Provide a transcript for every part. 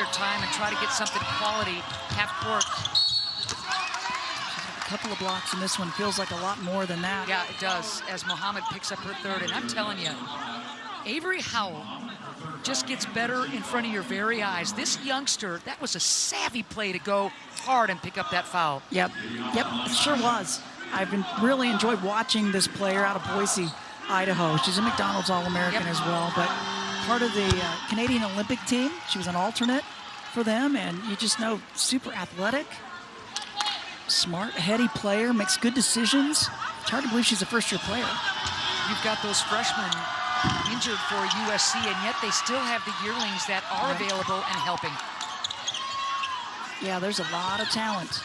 their time and try to get something quality half court. A couple of blocks in this one. Feels like a lot more than that. Yeah, it does, as Mohammed picks up her third. And I'm telling you, Avery Howell just gets better in front of your very eyes. This youngster, that was a savvy play to go hard and pick up that foul. Yep, it sure was. I've really enjoyed watching this player out of Boise, Idaho. She's a McDonald's All-American as well, but part of the Canadian Olympic team. She was an alternate for them, and you just know, super athletic, smart, heady player, makes good decisions. It's hard to believe she's a first-year player. You've got those freshmen injured for USC, and yet they still have the yearlings that are available and helping. Yeah, there's a lot of talent.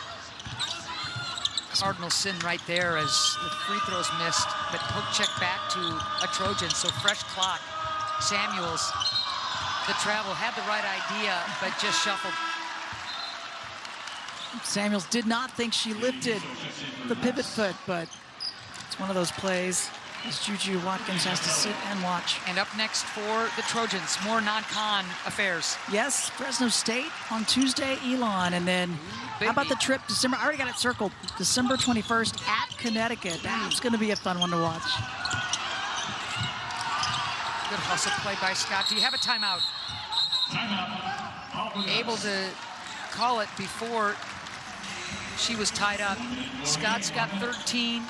Cardinal sin right there as the free throws missed, but poke check back to a Trojan, so fresh clock. Samuels, the travel, had the right idea, but just shuffled. Samuels did not think she lifted the pivot foot, but it's one of those plays as Juju Watkins has to sit and watch. And up next for the Trojans, more non-con affairs. Yes, Fresno State on Tuesday, Elon, and then how about the trip, December, I already got it circled, December 21st at Connecticut. That's gonna be a fun one to watch. Good hustle play by Scott. Do you have a timeout? Able to call it before she was tied up. Scott's got 13.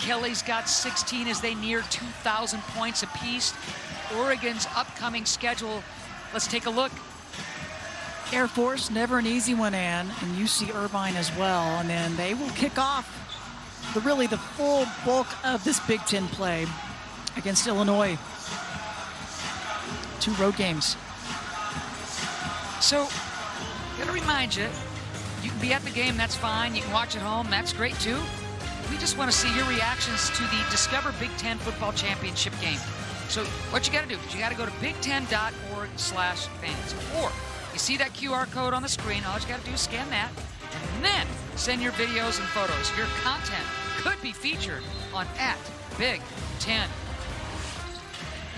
Kelly's got 16 as they near 2,000 points apiece. Oregon's upcoming schedule, let's take a look. Air Force, never an easy one, Ann, and UC Irvine as well. And then they will kick off really the full bulk of this Big Ten play against Illinois. 2 road games. So, gotta remind you, you can be at the game, that's fine. You can watch at home, that's great too. We just want to see your reactions to the Discover Big Ten Football Championship game. So what you got to do is you got to go to big10.org/fans. Or you see that QR code on the screen. All you got to do is scan that. And then send your videos and photos. Your content could be featured on @Big10.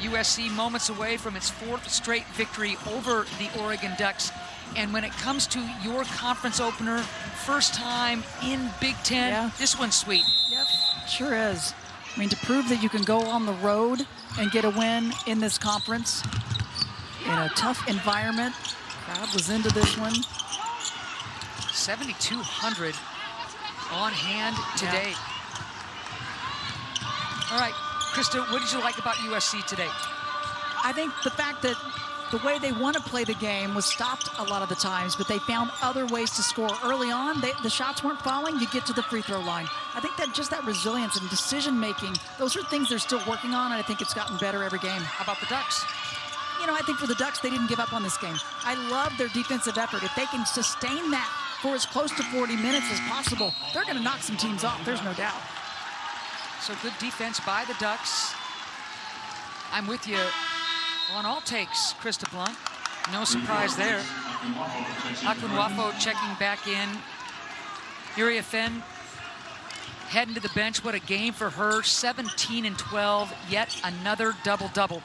USC moments away from its 4th straight victory over the Oregon Ducks. And when it comes to your conference opener, first time in Big Ten, this one's sweet. Yep, sure is. I mean, to prove that you can go on the road and get a win in this conference in a tough environment. Crowd was into this one. 7,200 on hand today. All right, Krista, what did you like about USC today? I think the fact that the way they want to play the game was stopped a lot of the times, but they found other ways to score. Early on, the shots weren't falling. You get to the free throw line. I think that just that resilience and decision-making, those are things they're still working on, and I think it's gotten better every game. How about the Ducks? You know, I think for the Ducks, they didn't give up on this game. I love their defensive effort. If they can sustain that for as close to 40 minutes as possible, they're going to knock some teams off. There's no doubt. So good defense by the Ducks. I'm with you on all takes, Krista Blunt. No surprise there. Akunwafo checking back in. Uriah Fenn heading to the bench. What a game for her. 17 and 12. Yet another double-double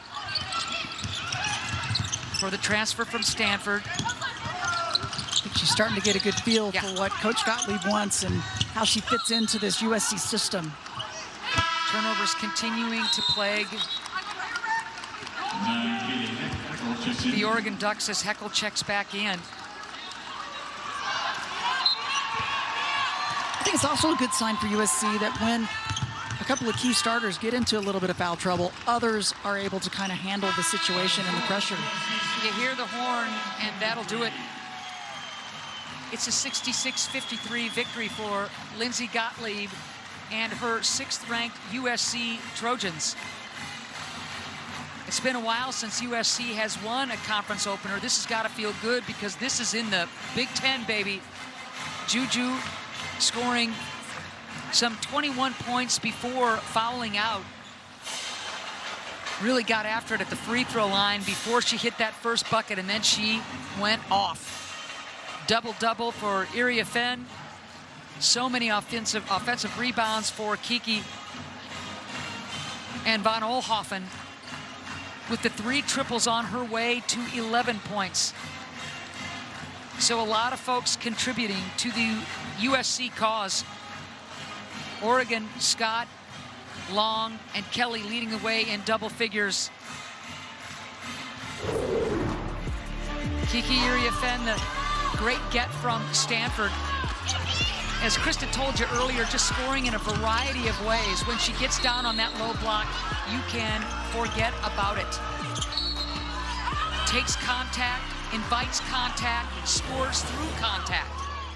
for the transfer from Stanford. I think she's starting to get a good feel for what Coach Gottlieb wants and how she fits into this USC system. Turnovers continuing to plague the Oregon Ducks as Heckel checks back in. I think it's also a good sign for USC that when a couple of key starters get into a little bit of foul trouble, others are able to kind of handle the situation and the pressure. You hear the horn, and that'll do it. It's a 66-53 victory for Lindsey Gottlieb and her 6th-ranked USC Trojans. It's been a while since USC has won a conference opener. This has got to feel good because this is in the Big Ten, baby. Juju scoring some 21 points before fouling out. Really got after it at the free throw line before she hit that first bucket, and then she went off. Double-double for Uriah Fenn. So many offensive rebounds for Kiki. And Von Oelhoffen with the 3 triples on her way to 11 points. So a lot of folks contributing to the USC cause. Oregon, Scott, Long, and Kelly leading the way in double figures. Kiki Iriafen, the great get from Stanford. As Krista told you earlier, just scoring in a variety of ways. When she gets down on that low block, you can forget about it. Takes contact, invites contact, scores through contact.